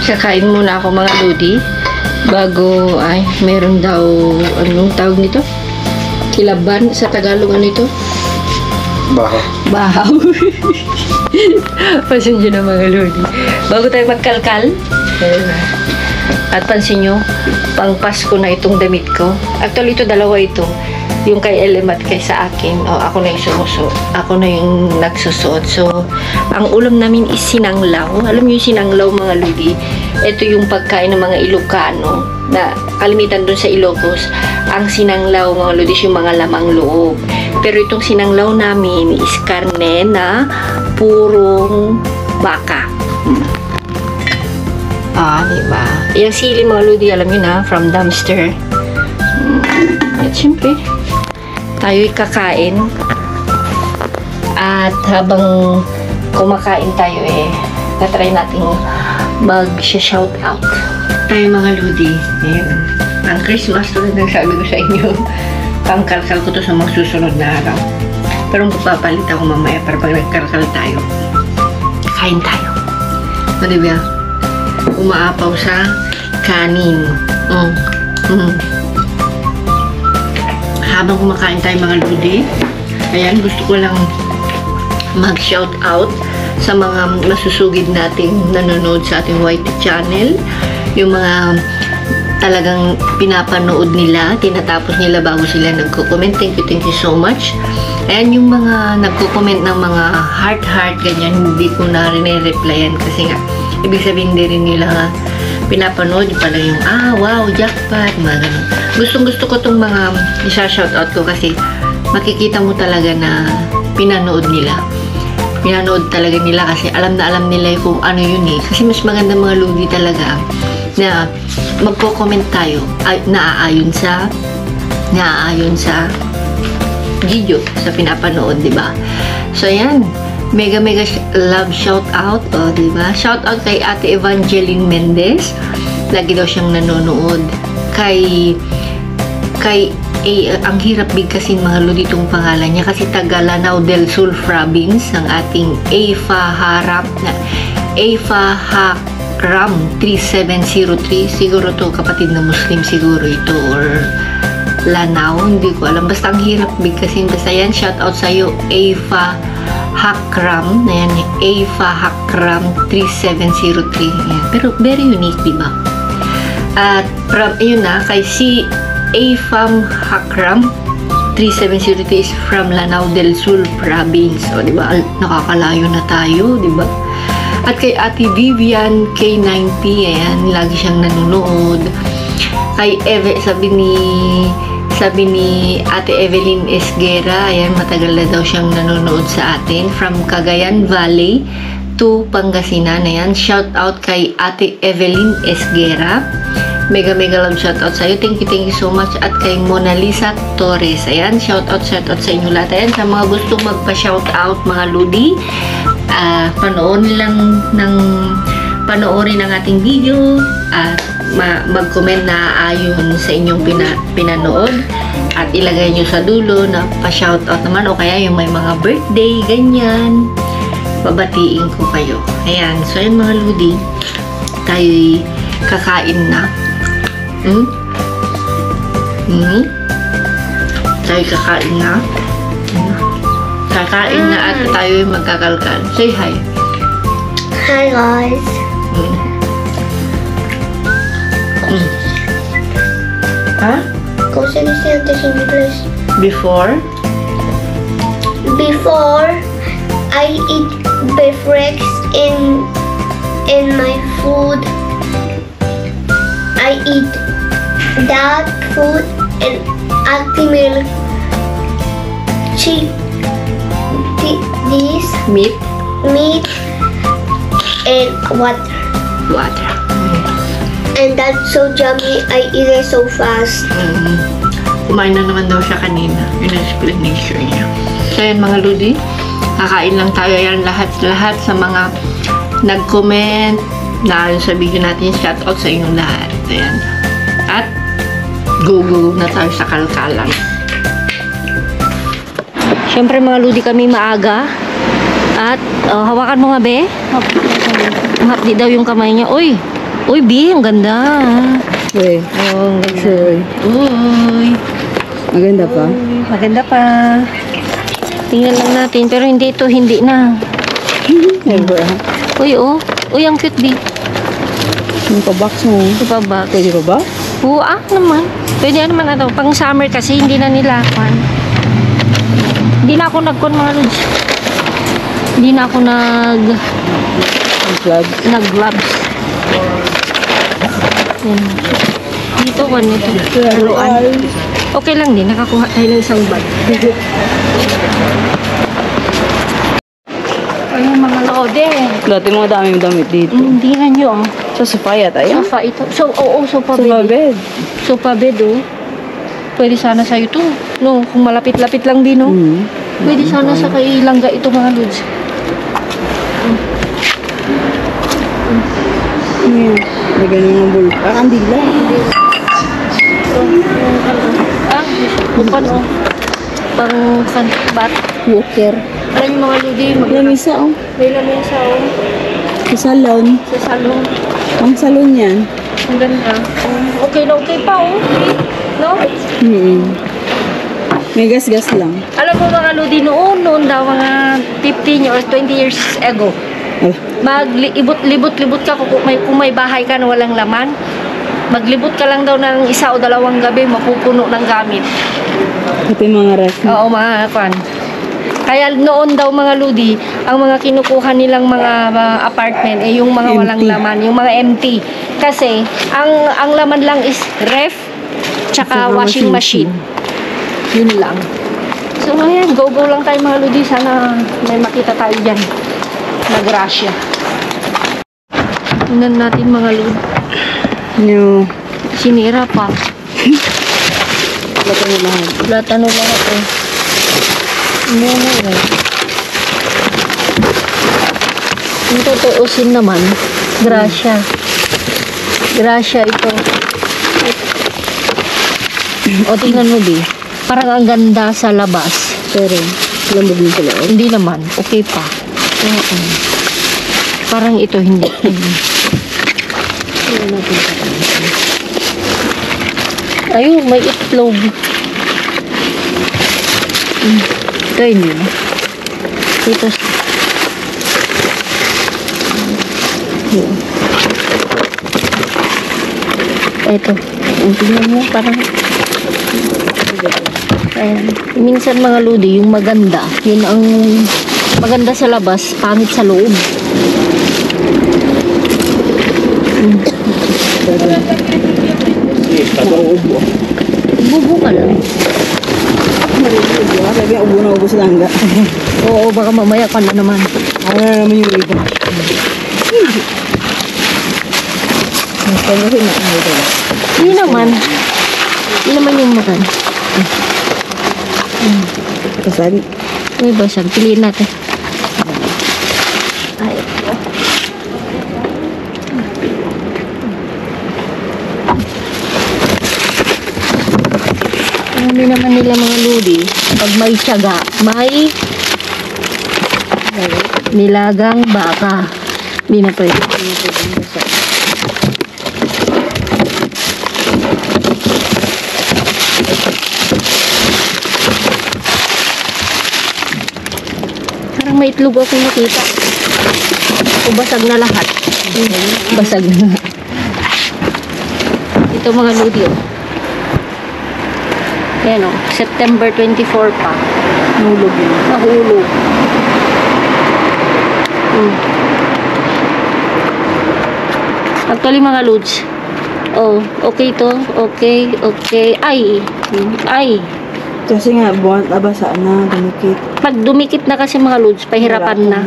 Kakain muna ako mga lodi. Bago, ay, meron daw, anong tawag nito? Kilaban sa Tagalog, ano ito? Bahaw. Bahaw. Pasensya na mga lodi. Bago tayo magkalkal, at pansin nyo, pang Pasko na itong damit ko. Actually, ito dalawa ito. Yung kay Elem at kay sa akin. O, ako na yung sumusuot. Ako na yung nagsusuot. So, ang ulam namin is sinanglaw. Alam niyo yung sinanglaw mga lodi? Ito yung pagkain ng mga Ilocano na kalimitan dun sa Ilocos. Ang sinanglaw mga lodi is yung mga lamang loob. Pero itong sinanglaw namin is karne na purong baka. Diba? Yung sili mga lodi, alam niyo na, from dumpster. At syempre, tayo'y kakain. At habang kumakain tayo natry natin mag-shout out. Tayo mga lodi. Ayan. Ang Christmas tulad ng sabi ko sa inyo. Pangkalkal ko to sa mga susunod na araw. Pero magpapalit ako mamaya para pag nagkalkal tayo. Kain tayo. O diba? Umaapaw sa kanin. Habang kumakain tayo mga lodi, ayan, gusto ko lang mag-shout out sa mga masusugid nating nanonood sa ating YT channel. Yung mga talagang pinapanood nila, tinatapos nila bago sila nagko-comment. Thank you so much. Ayan, yung mga nagko-comment ng mga heart, ganyan, hindi ko na rin-replyan kasi nga, ibig sabihin hindi rin nila pinapanood pala yung, wow, jackpot, mga ganun. Gustong-gusto ko itong mga isa-shoutout ko kasi makikita mo talaga na pinanood nila. Pinanood talaga nila kasi alam na alam nila kung ano yun Kasi mas maganda mga lodi talaga na magko-comment tayo naaayon sa video, sa pinapanood, diba? So, ayan. Mega love shout out, diba? Shout out kay Ate Evangeline Mendez. Lagi daw siyang nanonood. Ang hirap bigkasin mga lodi itong pangalan niya kasi taga Lanao del Sur province ang ating Hakram 3703. Siguro to kapatid na Muslim siguro ito or Lanao, hindi ko alam. Basta ang hirap bigkasin. Basta yan, shout out sa'yo, Hakram, na yan, Hakram 3703. Yan. Pero very unique, diba? At from, yun na, kay si Hakram 3703 is from Lanao del Sur province. O, diba? Nakakalayo na tayo, diba? At kay Ate Vivian K90, ayan, lagi siyang nanonood. Kay sabi ni Ate Evelyn Esguera, ayan, matagal na daw siyang nanonood sa atin. From Cagayan Valley to Pangasinan, ayan. Shout out kay Ate Evelyn Esguera. Mega love shout out sa'yo. Thank you so much. At kay Mona Lisa Torres, ayan. Shout out sa inyo lahat. Ayan, sa mga gustong magpa-shout out mga lodi, panoorin ang ating video at mag-comment na ayon sa inyong pinanood at ilagay nyo sa dulo na pa-shoutout naman o kaya yung may mga birthday, ganyan, babatiin ko kayo. Ayan, so yun mga lodi, tayo'y kakain na. Tayo'y kakain na. Kakain na at tayo'y magkakalkal. Say hi. Hi guys. Huh? Kung sino this in English? Before I eat breakfast in my food, I eat that food and active milk, this meat and water. And that's so yummy. I eat it so fast. Kumain na naman daw siya kanina. Yun ang explanation niya. So, yan mga lodi. Kakain lang tayo. Yan lahat sa mga nag-comment na sa video natin. Shout out sa inyong lahat. Ayan. At go na tayo sa kalkalan. Siyempre mga lodi kami maaga. At hawakan mo nga be. Mahapdi daw yung kamay niya. Uy! Uy, B, ang ganda. Uy, Oh, ang ganda. sure. Uy. Maganda pa. Uy, maganda pa. Tingnan lang natin. Pero hindi ito, hindi na. Never. Uy, oh. Uy, ang cute, B. Yung pa-box mo. Ito pa ba? Pwede pa ba? Oo, naman. Pwede naman ano. Pang summer kasi, hindi na nila kwan. Hindi na ako nag-con mga lods. Hindi na ako Vlog. nag-gloves. Yan. Dito, kwan ito. Laruan. Okay lang din. Nakakuha tayo ng isang bag. Ayun, mga lode. Dati mga daming damit dito. Hindi na nyo, oh. Sa Sofia tayo. Sofa ito. So, oo, sofa Sa bed. bed. Sofa bed, oh. Pwede sana sa'yo to. No, kung malapit-lapit lang din, no? Pwede sana sa kay Langga ito, mga lods. May ganun ng bull. Parang dila. Ah, upan, oh. Pang bat. Walker. Alam yung mga lodi, Lamisa oh. may lamesa, oh. Sa salon. Sa salon. Ang salon yan. Ang ganda. Okay na okay pa, oh. No? May gas-gas lang. Alam mo mga lodi, noon daw, mga 15 or 20 years ago, maglibot-libot ka kung may bahay ka na walang laman. Maglibot ka lang daw ng 1 o 2 gabi, mapupuno ng gamit. Ito yung mga ref. Oo, mga kwan. Kaya noon daw mga ludi, ang mga kinukuha nilang mga apartment ay yung mga walang Empty. laman, yung mga empty. Kasi ang laman lang is ref tsaka Tsaka washing machine. Yun lang. So ayan, go lang tayo mga ludi. Sana may makita tayo dyan. Nagrasya. Tingnan natin mga ludi. Yung Sinira pa. lahat ng lahat. Lahat ano lahat eh. Ano eh. Yung tutuusin naman, grasya. Grasya ito. O tingnan mo di, parang ang ganda sa labas. Pero, lambog din sa loob. Hindi naman, okay pa. Oo. Parang ito hindi. Ayun, may itlog. Ito hindi na. Ito. Ito. Tingnan mo, parang ayan. Minsan mga lodi, yung maganda, yun ang maganda sa labas, pangit sa loob. Bubo ka lang. Sabi nga, ubo na ubo sa langga. Oo, baka mamaya ka na naman. Ano na naman yung iba? Kasi na ano ito. Hindi naman. Hindi naman yung makan. Kasag. May basag. Piliin natin. Ay, hindi naman nila mga ludi. Pag may tiyaga, may nilagang baka. Hindi na pwede. Parang may itlog ako nakita. O basag na lahat. Basag na. Ito mga ludi, oh. Ayan, oh. September 24 pa. Nulog yun. Nahulog. Actually, mga lods. Oh, okay to. Okay, okay. Ay. Ay. Kasi nga, buwan abasa na, dumikit. Pag dumikit na kasi mga lods, pahirapan na.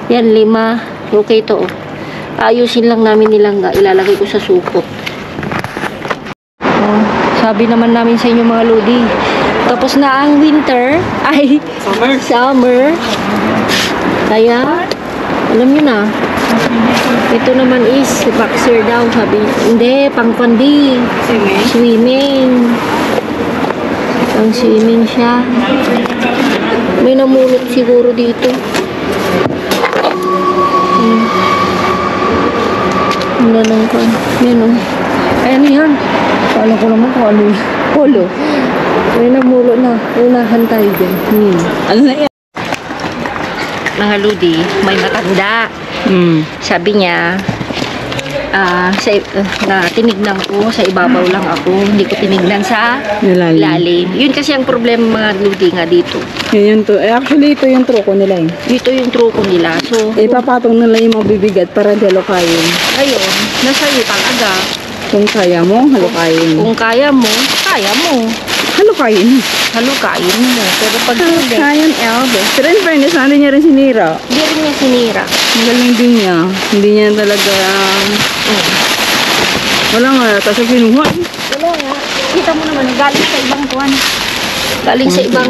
Yan, 5. Okay to, oh. Ayusin lang namin nilang ilalagay ko sa supot. Oh, sabi naman namin sa inyo mga lodi. Tapos na ang winter. Ay, summer. Kaya, alam nyo na. Ito naman is boxer daw, sabi. Hindi, pang-pandi. Swimming. Pang swimming siya. May namulot siguro dito. Ano lang ko. Yan o. Ayan yan. Alam ko naman kung ano yun. Polo. May namulo na. Unahan tayo dyan. Ano na yan? Mga Ludi, may matanda. Sabi niya, na tinignan ko sa ibabaw lang ako. Hindi ko tinignan sa Nilalim. lalim. Yun kasi ang problema mga Ludi nga dito. Yun to. Actually, ito yung truko nila eh. Dito yung truko nila. So, Ipapatong nila yung mga bibigat para hindi halukayin. ngayon, nasa iyo talaga. Kung kaya mo, halukayin. Kung kaya mo, kaya mo. Halukayin. Halukain mo. Pero pag hindi, Halukayin, Elbe. Pero in fairness, hindi niya rin sinira. hindi rin niya sinira. Ang galing din niya. Hindi niya talaga... Wala nga, tapos pinuha. Wala nga. Kita mo naman, galing sa ibang kuwan. Galing sa ibang...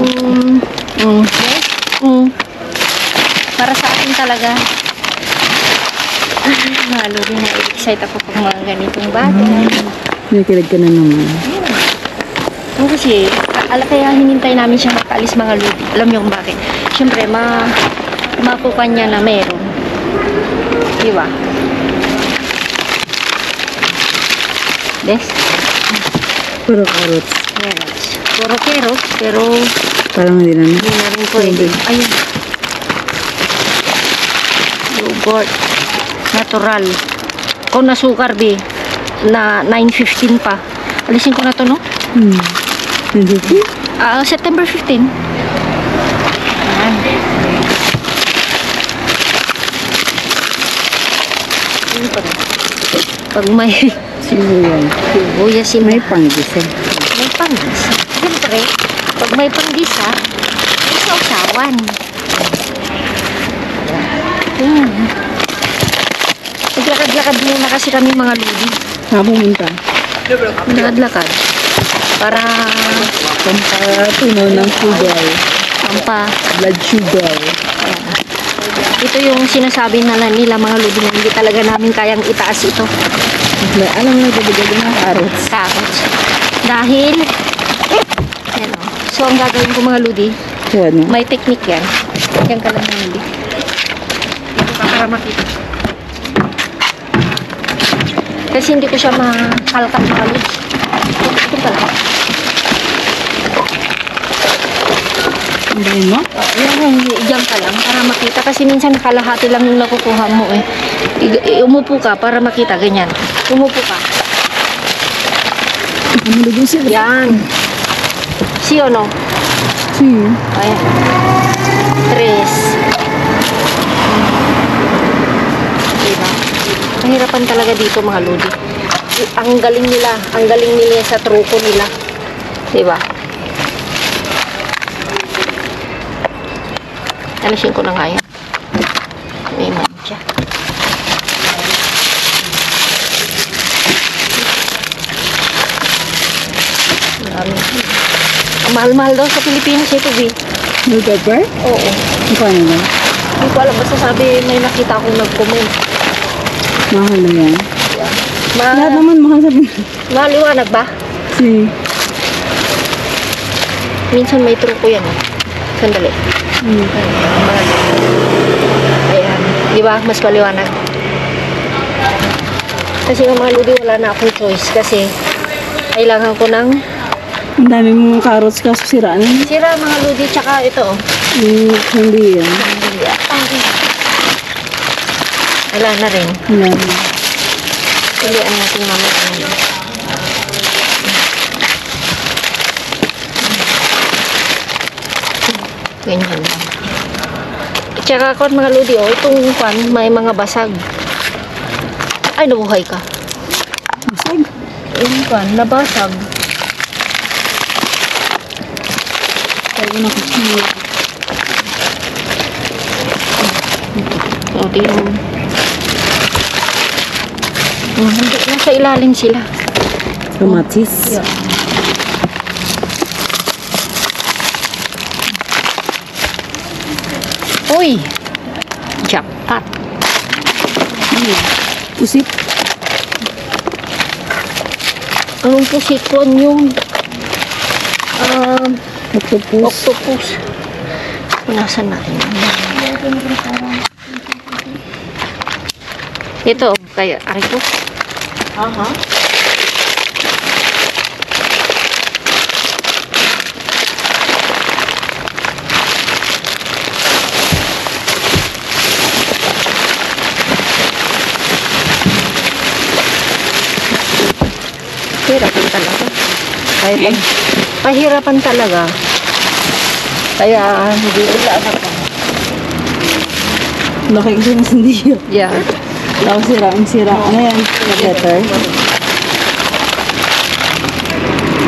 Para sa akin talaga. Halo din na excite ako pag mga ganitong bagay. Nakikilig ka na naman. Kasi, kaya hinintay namin siya makaalis mga Ludi. Alam niyo kung bakit? Siyempre, makukuha niya na meron. Diba? Des? Puro carrots. Carrots. Puro carrots, pero Parang hindi na. hindi na rin pwede. Ayun. Yogurt. Natural. Kung nasukar, be, na 9.15 pa. Alisin ko na to, no? Hindi. September 15. Ayan. Ano pa rin? Pag may sibuyas, May panggisa. may panggisa. Siyempre, pag may panggisa, may sausawan. Ayan. Naglakad-lakad muna kasi kami mga Ludi. Pumunta. Naglakad-lakad. Para Pampatuno ng sugar. Blood sugar. ito yung sinasabi nila mga Ludi na hindi talaga namin kayang itaas ito. Alam mo na, gabagay ng carrots. Carrots. Dahil, yan o. So, ang gagawin ko mga Ludi, Ano? may technique yan. Yan ka lang mga Ludi. Ito ka para makita. Kasi hindi ko siya makalkat mga Ludi. Ito ka lang. Andayin mo? Diyan ka lang para makita. Kasi minsan kalahati lang yung nakukuha mo eh. Umupo ka para makita. Ganyan. Umupo ka. Ano ba yung sila? Yan. Si o no? Si. Ayan. Tres. Diba? Mahirapan talaga dito mga Ludi. Ang galing nila sa truko nila. Diba? Alisin ko na nga yan. May mancha. Ang mahal-mahal daw sa Pilipinas ito, B. No pepper? Oo. Ang paano na? Hindi ko alam. Basta sabi, may nakita akong nag-comment. Mahal na yan. Lahat naman mahal sabi. Maliwanag ba? Si. Minsan may truko yan. Sandali. Ayan. Di ba? Mas maliwanag. Kasi yung mga Ludi, wala na akong choice. Kasi kailangan ko ng Ang dami mong carrots kaso sira na. sira mga Ludi. Tsaka ito. Hindi yan. Wala na rin. Wala. Pilihan natin mamaya. Ganyan lang. Tsaka ako mga Ludi, oh, itong pan, may mga basag. Ay, nabuhay ka. Masag. Yung pan, nabasag. Kaya na kasi. O, tingnan. Hindi, nasa ilalim sila. Kamatis. Yeah. Uy! Jackpot. Pusit. Anong pusikon yung Octopus. octopus? Nasaan natin? Ito, kaya, ariko. Aha. Hirapan talaga. Pahirapan talaga. Kaya hindi nila anak ko. Laki kasi ng sandilyo. Yeah. Tapos sira. Ano yan? Letter.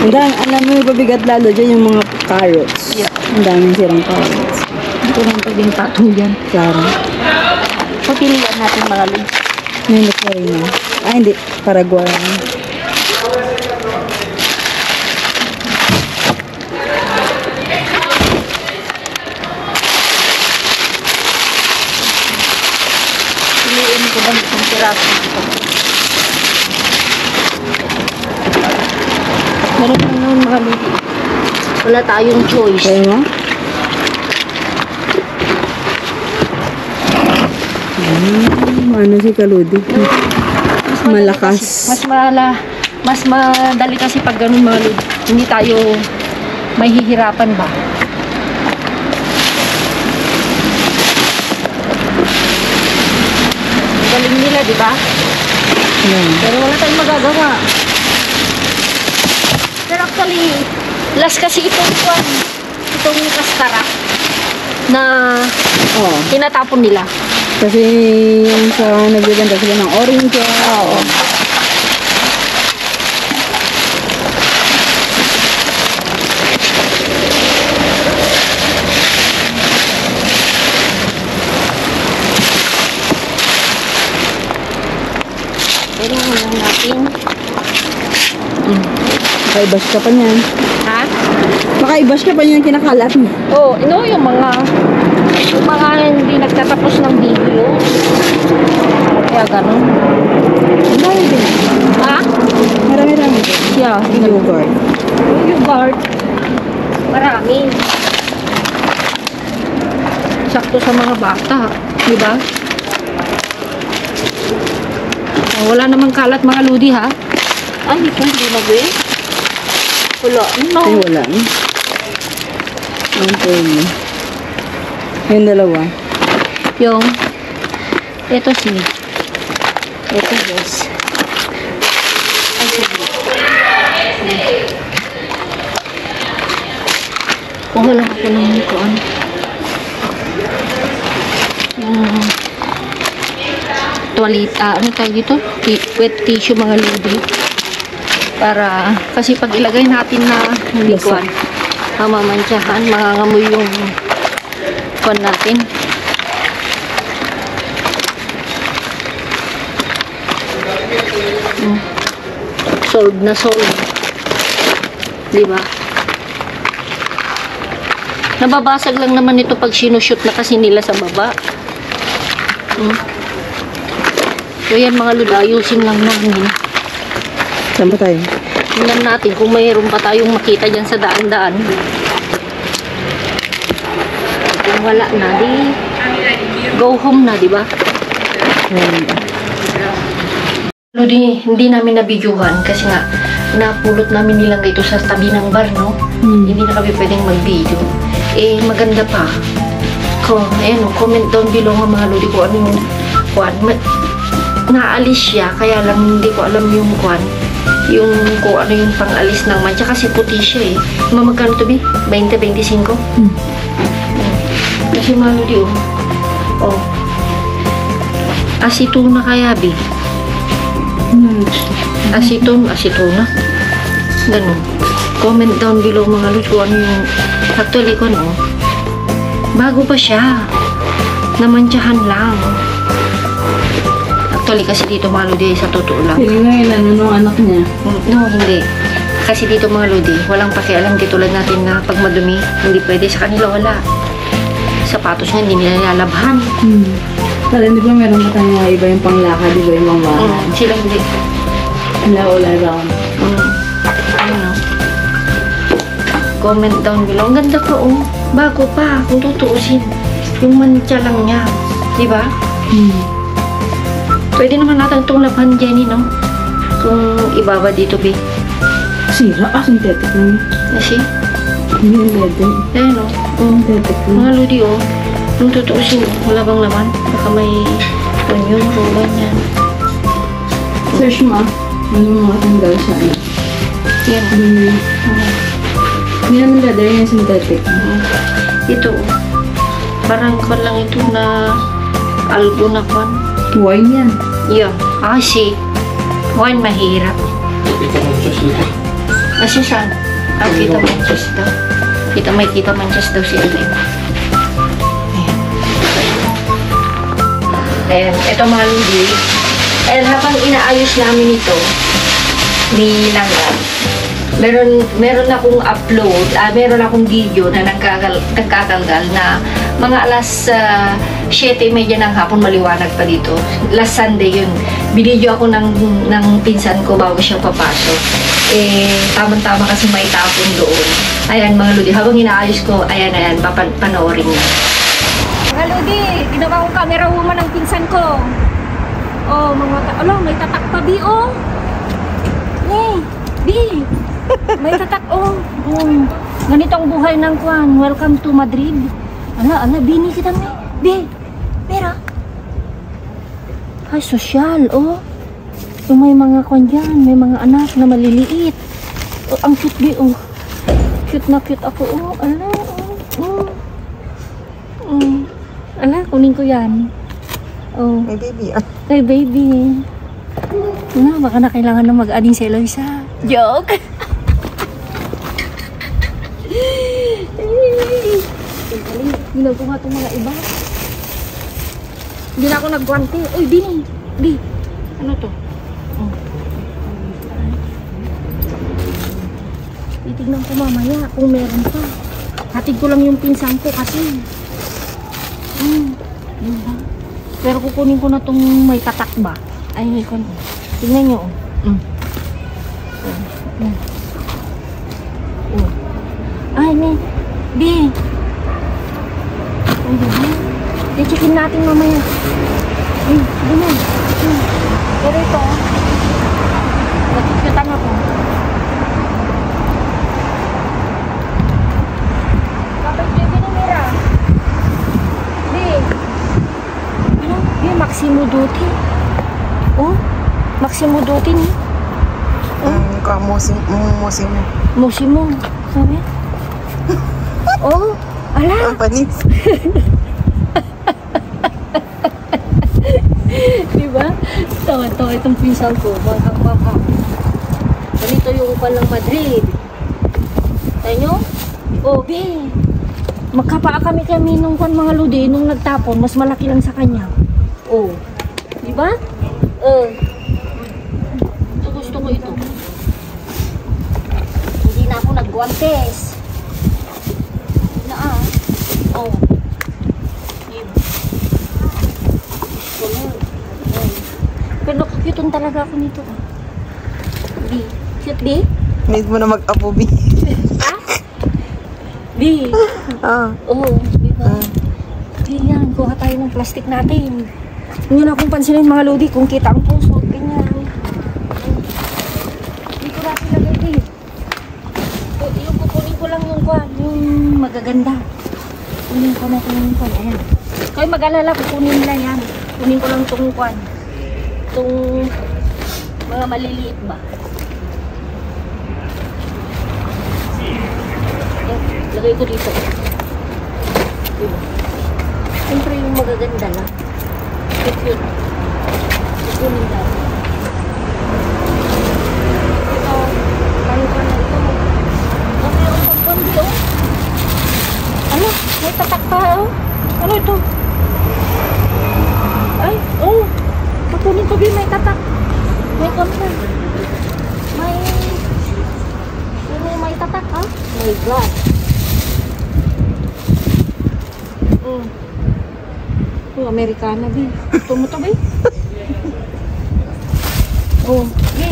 Alam mo yung pabigat lalo dyan yung mga carrots. Yeah. Ang daming sirang carrots. Hindi ko lang pwedeng patong dyan. Klaro. Pagpilihan natin mga lods. May rin na. Hindi. Paraguay. Piliin ko ba itong piraso nito? Meron lang naman mga lods. Wala tayong choice. Kaya mo? Ano si Kaludi? Malakas. Mas madali kasi pag ganun mga lods. Hindi tayo may hihirapan ba? Ang galing nila, di ba? Pero wala tayong magagawa. Pero actually, last kasi itong kaskara na tinatapon nila. Kasi yung sa nagbibenta sila ng orange. Oo. Pero lang natin. Maka-ibash ka pa niyan. Ha? Maka-ibash ka pa niyan kinakalat mo. Oo, yung mga hindi nagtatapos ng video. Kaya ganun. Marami din. Ha? Marami-rami din. Yeah, Yogurt. yogurt. Marami. Sakto sa mga bata. Di ba? Oh, wala namang kalat mga ludi ha? Ay, hindi na ba eh? Wala. No. Ay, wala. Ang pwede. Yung dalawa. Yung, ito yes. Ay, sige. Kuha lang ako ng kuan. Yung tuwalita, ano tayo dito? Wet tissue mga lodi. Para, kasi pag ilagay natin na hindi kuan, mamamantsahan, mangangamoy yung kuan natin. Solve na solve. Diba? Nababasag lang naman ito pag sinushoot na kasi nila sa baba. So yan mga lula, ayusin lang namin. Saan ba tayo? Tingnan natin kung mayroon pa tayong makita dyan sa daan-daan. Kung wala na, di go home na, di ba? Hindi namin nabidyuhan kasi nga napulot namin nilang ito sa tabi ng bar, no? Hindi na kami pwedeng mag-video. Eh, maganda pa. Ayan, comment down below nga mga lodi ko ano yung kwan. Naalis siya, kaya lang hindi ko alam yung kwan. Yung kung ano yung pang-alis ng mancha kasi puti siya eh. Magkano to, Bi? 20-25? Kasi mga lodi, oh. Asituna kaya, Bi? Asituna. Ganun. Comment down below mga lodi kung ano yung actually ko, no? Bago pa siya. Namantsahan lang. Actually, kasi dito mga lodi, sa totoo lang. Pili ngayon, ano nung anak niya? No, hindi. Kasi dito mga lodi, walang pakialam tulad natin na pag madumi, hindi pwede sa kanila, wala. Sapatos nga, hindi nila lalabhan. Pero hindi ba meron ka tayo iba yung panglakad, iba yung mga Sila hindi. Wala round. Ano? Comment down below. Ang ganda pa, oh. Bago pa, kung tutuusin. Yung mantsa lang niya. Diba? Pwede naman natin itong labhan, Jenny, no? Kung ibaba dito, be. Sira. Synthetic na yun. Kasi, Hindi yung leather. ayun o. Synthetic na. Mga lodi o. Nung tutuusin, wala bang laman? Baka may onion, roman yan. Search mo ah. Ano yung mga tanggal sa ano? Yan. Hindi naman leather yung synthetic. Ito o. Parang kwan lang ito na algo na kwan. Wine yan. Yeah. Kasi, wine mahirap. Kasi saan? Kita manchas daw. Kita manchas daw si Ellen. Ayan. Ayan. Ito mga ludi. And habang inaayos namin ito, ni Langan, meron akong upload, meron akong video na nagkatanggal na mga alas 7:30 ng hapon, maliwanag pa dito. Last Sunday yun. Binidyo ako ng pinsan ko bago siya papasok. Tamang-tama kasi may tapon doon. Ayan mga ludi, habang inaayos ko, ayan, panoorin niya. Mga lodi, ginawa kong camera woman ng pinsan ko. Oh, may tatak pa, Bi, oh. Bi, may tatak, oh. Ganito ang buhay ng kwan. Welcome to Madrid. Bini kita, Bi, pera. Ay, sosyal, oh. Yung may mga kwan dyan, may mga anak na maliliit. Oh, ang cute, Bi, oh. Cute na cute ako, oh. Kunin ko yan. Oh. May baby ah. Ay, baby. Baka na kailangan na mag-aning si Eloisa. Joke! Ginaw ko nga itong mga iba. Hindi na ako nagwante. Uy, Bi. Ano to? Oh. Titignan ko mamaya kung meron pa. Hatid ko lang yung pinsan ko kasi. Diba? Pero kukunin ko na itong may tatak ba? Ay, tingnan nyo. Ay, Bi. I-checkin natin mamaya. Sige na. Pero ito, nagkikitan ako. Kapag Bi ni Mira. Bi, Maximo Duty. Oh, Maximo Duty ni. Musimo. Sabi? Oh, ala. Panis. Diba? Tawa-tawa itong pinsan ko. Baka. Ganito yung upan ng Madrid. Tayo nyo? Oh, Bi. Magkapaa kami nung mga ludi, nung nagtapon, mas malaki lang sa kanya. Oh. Diba? Ito gusto ko ito. Hindi na ako nagguantes. Hindi na Oh. Pero cute talaga ako nito. Bi. Cute, Bi? Need mo na mag-apo, Bi. Ha? Bi. Oo, diba? Ganyan, kuha tayo ng plastic natin. Hindi na akong pansinin mga lodi kung kita ang puso. Ganyan. Dito natin lagay, Bi. Yung kukunin ko lang yung kwan, yung magaganda. Kunin ko natin yung kwan. Ayan. Kaya mag-alala, kukunin nila yan. Kunin ko lang itong kwan. Itong mga maliliit ba. Lagay ko dito. Diba? Siyempre yung magaganda lang. Cute. Kukunin lang. Ito. Kaya ko na ito. Ang meron pang kondi, oh. Ano? May tatak pa, oh. Ano ito? Ay, oh. Kukunin ko din, may tatak. May kondi. May tatak, ha? My God. Oh, Amerikana, Bi. Gusto mo to, Bi? Oh, Bi.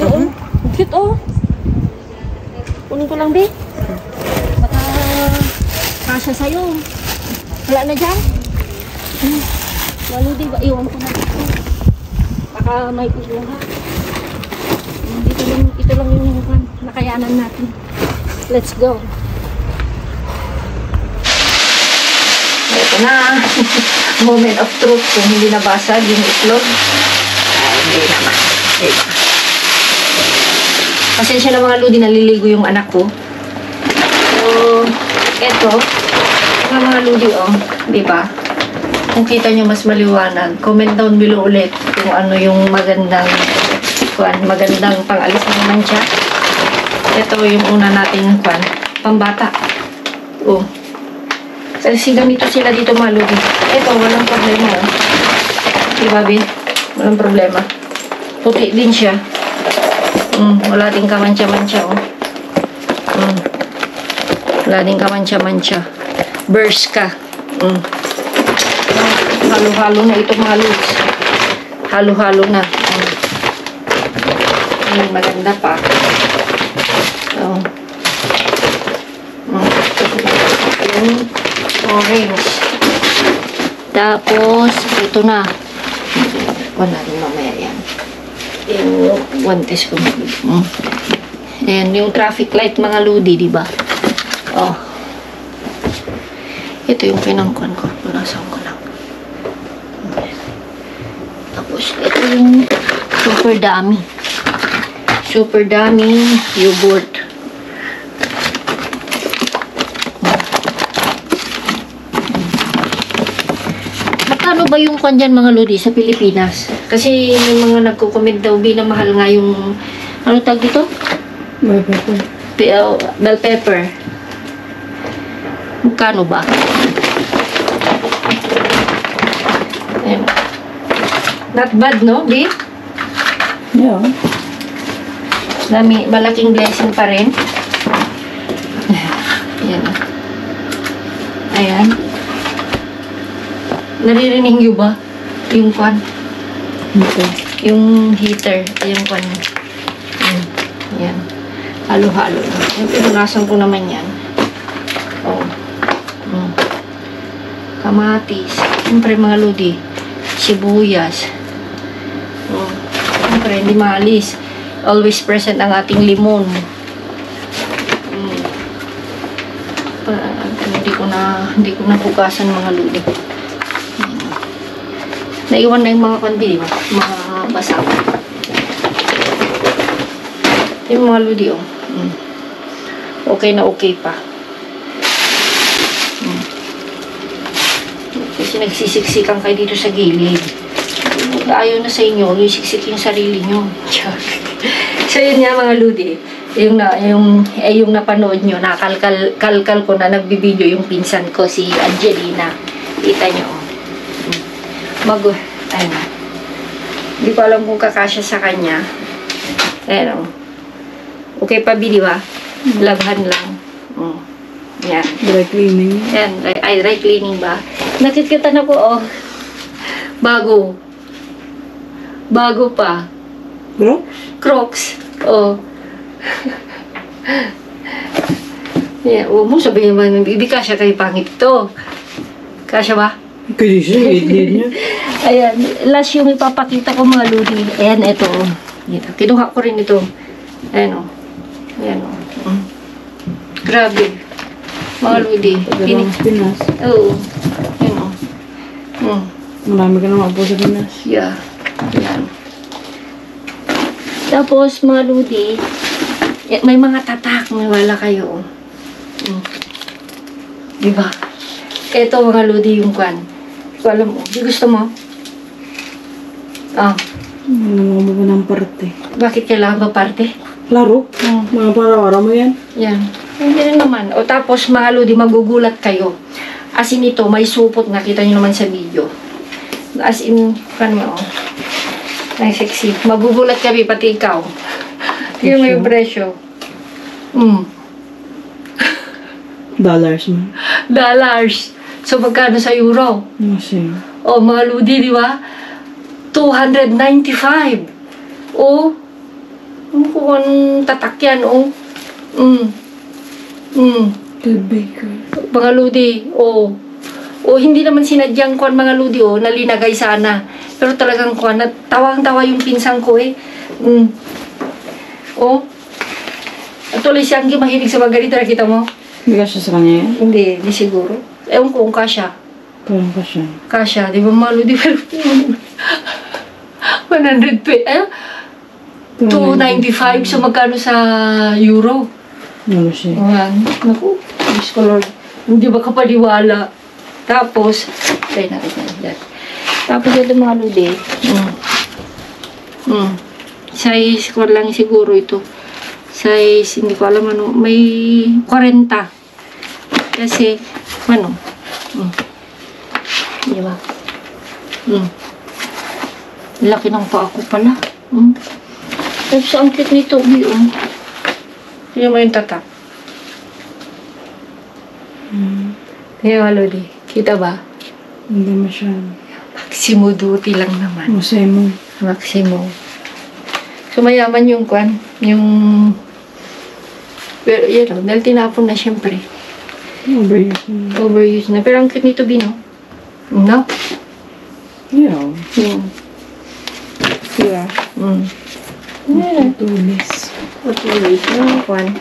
Oo. Cute, oh. Kunin ko lang, Bi. Baka kasya sa'yo. Wala na dyan? Walo, di ba? Iwan ko na dito. Baka may kusuha. Ito lang yung nakayanan natin. Let's go. Ito na. Moment of truth. Kung hindi nabasag yung itlog. Ay, hindi naman. Diba? Pasensya na mga ludi, naliligo yung anak ko. So, ito. Mga ludi, oh. Diba? Kung kita nyo mas maliwanag, comment down below ulit kung ano yung magandang pang-alis ng mancha. Ito yung una nating pambata. Oh. Kasi ganito sila dito mga ludi. Ito, walang problema. Oh. Diba, Bin? Walang problema. Puti din siya. Wala din kamantsa-mantsa, oh. Wala din kamantsa-mantsa. Burst ka. Halo-halo na ito mga lods. Halo-halo na. Maganda pa. Oh. Yung orange. Tapos, ito na. Wala rin mamaya yan. Yung guantes ko. Ayan, yung traffic light mga ludi, diba? Oh. Ito yung pinangkuan ko. Punasan ko lang. Tapos, ito yung super dami. Super dami yogurt. Magkano ba yung kwan dyan mga lodi sa Pilipinas? Kasi may mga nagko-comment daw mahal nga yung ano tag dito? Bell pepper. Bell pepper. Magkano ba? Ayan. Not bad, no, B? Yeah. Malaking blessing pa rin. Ayan. Ayan. Naririnig nyo ba? Yung kwan? Okay. Yung heater. Yung kwan. Ayan. Halo-halo. Yung pinunasan ko naman yan. Oh. Kamatis. Siyempre mga lodi. Sibuyas. Siyempre hindi maalis. Always present ang ating limon. Hindi ko na bukasan mga lodi. Naiwan na yung mga kandi, di ba? Mga basa. Yung mga lodi, oh. Okay na okay pa. Kasi nagsisiksikan kayo dito sa gilid. Ayaw na sa inyo, yung siksik yung sarili nyo. So yun nga mga ludi, yung napanood nyo, nakalkal ko na nagbibideo yung pinsan ko, si Angelina. Kita nyo. Ayun. Hindi ko alam kung kakasya sa kanya. Ayun. Okay pa, di ba? Labhan lang. Yan. Dry cleaning. Yan. Ay, dry cleaning ba? Nakikita na ko, oh. Bago. Bago pa. Bro? Crocs. Oh. Yeah, huwag mo sabihin naman, hindi kasya kay pangit to. Kasya ba? Kaya siya, niya. Ayan, last yung ipapakita ko mga ludi. Ayan, ito. Yan. Kinuha ko rin ito. Ayan o. Ayan o. Grabe. Mga ludi. Pagdalang Pinas. Oo. Ayan o. Marami ka naman po sa Pinas. Yeah. Ayan. Tapos, mga ludi, may mga tatak. May wala kayo. Diba? Ito mga ludi yung kwan. Alam mo, di gusto mo? Nangungo mo ng parte. Bakit kailangan ba parte? Klaro. Mga para-para mo yan. Yan. Hindi rin naman. O tapos mga ludi, magugulat kayo. As in ito, may supot. Nakita nyo naman sa video. As in, kano mo, ay sexy. Magugulat kami, pati ikaw. Yung may presyo. Dollars man. Dollars. So, magkano sa euro? Masing. O, mga ludi, di ba? 295. O, kung tatak yan, o. Good baker. Mga ludi, o. O, hindi naman sinadyang kuan mga ludi, o, nalinagay sana. Pero talagang kuan, tawang-tawa yung pinsang ko, eh. Oh. At tuloy siyang mahilig sa mga ganito. Nakita mo? Hindi ka siya sa kanya yan? Hindi siguro. Ewan ko kung kasya. Parang ka siya. Kasya, di ba malo? Di ba? 100 pe. 295. So magkano sa euro? Ano siya? Ayan. Naku, Diyos ko Lord. Hindi ba kapaniwala? Tapos, try natin yan. Tapos ito mga lodi. Size ko lang siguro ito. Size, hindi ko alam ano. May 40. Kasi, ano. Di ba? Laki ng paa ko pala. Tapos ang cute nito. Tingnan mo yung tatak. Tingnan mo, Lodi. Kita ba? Hindi masyado. Maximo duty lang naman. Masay mo. Maximo. So, mayaman yung kwan. Yung... Pero, yun o. Dahil tinapon na, syempre. Overuse. Overuse na. Pero ang cute nito, Bino. No? Yeah. Yeah. Tulis. Patuloy. Yung kwan.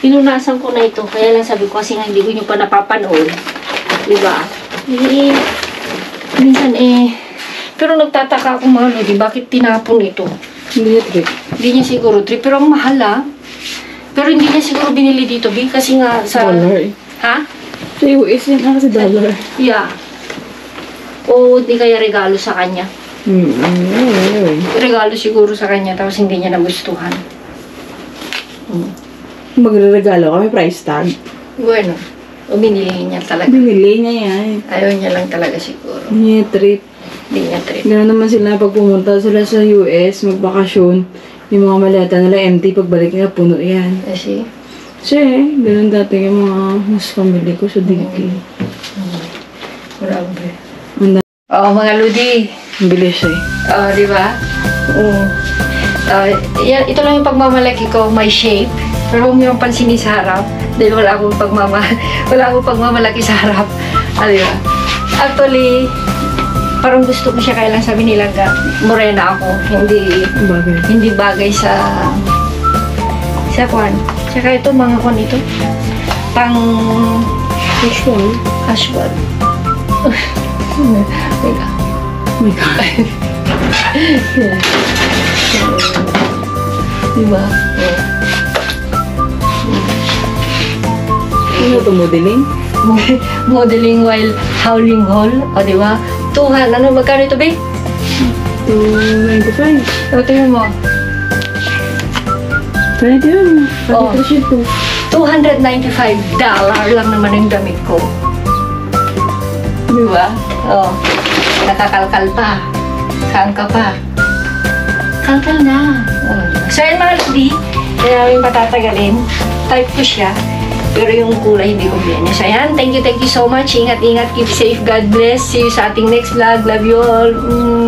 Pinunasan ko na ito. Kaya lang sabi ko kasi nga hindi ko nyo pa napapanood. Diba? Minsan pero nagtataka ako mga lodi, bakit tinapon ito? Hindi niya trip. Hindi niya siguro trip. Pero ang mahal Pero hindi niya siguro binili dito, Bi. Kasi nga sa... Dollar eh. Ha? Sa US yan kasi dollar. Yeah. O hindi kaya regalo sa kanya. Regalo siguro sa kanya tapos hindi niya nagustuhan. Magre-regalo kami price tag. Bueno. O binili niya talaga. Binili niya yan. Ayaw niya lang talaga siguro. Hindi niya trip. Hindi niya trip. Ganoon naman sila pag pumunta sila sa US, magbakasyon. Yung mga maleta nila empty, pagbalik nila puno yan. Kasi, Ganun dati yung mga mas family ko sa Diggy. grabe. Ang Oo, mga ludi. bilis eh. Oo, di ba? Oo. Ito lang yung pagmamalaki ko, my shape. Pero huwag niyo ang pansinin sa harap. Dahil wala akong pagmamalaki sa harap. Di ba? Actually, parang gusto ko siya kaya lang sabi nila morena ako. Bagay. Hindi bagay sa kwan. Tsaka ito, mga kwan ito. Pang Casual. casual. My God. Diba? Ano ito, modeling? Modeling while howling hall. O, diba? 200. Ano, magkano ito, babe? 295. O, tingnan mo. Pwede yun. Oh. Pati shit to. $295 lang naman yung damit ko. Diba? O. Nakakalkal pa. Saan ka pa? Kalkal na. O, diba? So, yun mga lodi. Kaya namin patatagalin. Type ko siya. Pero yung kulay, hindi ko biyan. So, ayan. Thank you so much. Ingat-ingat. Keep safe. God bless. See you sa ating next vlog. Love you all.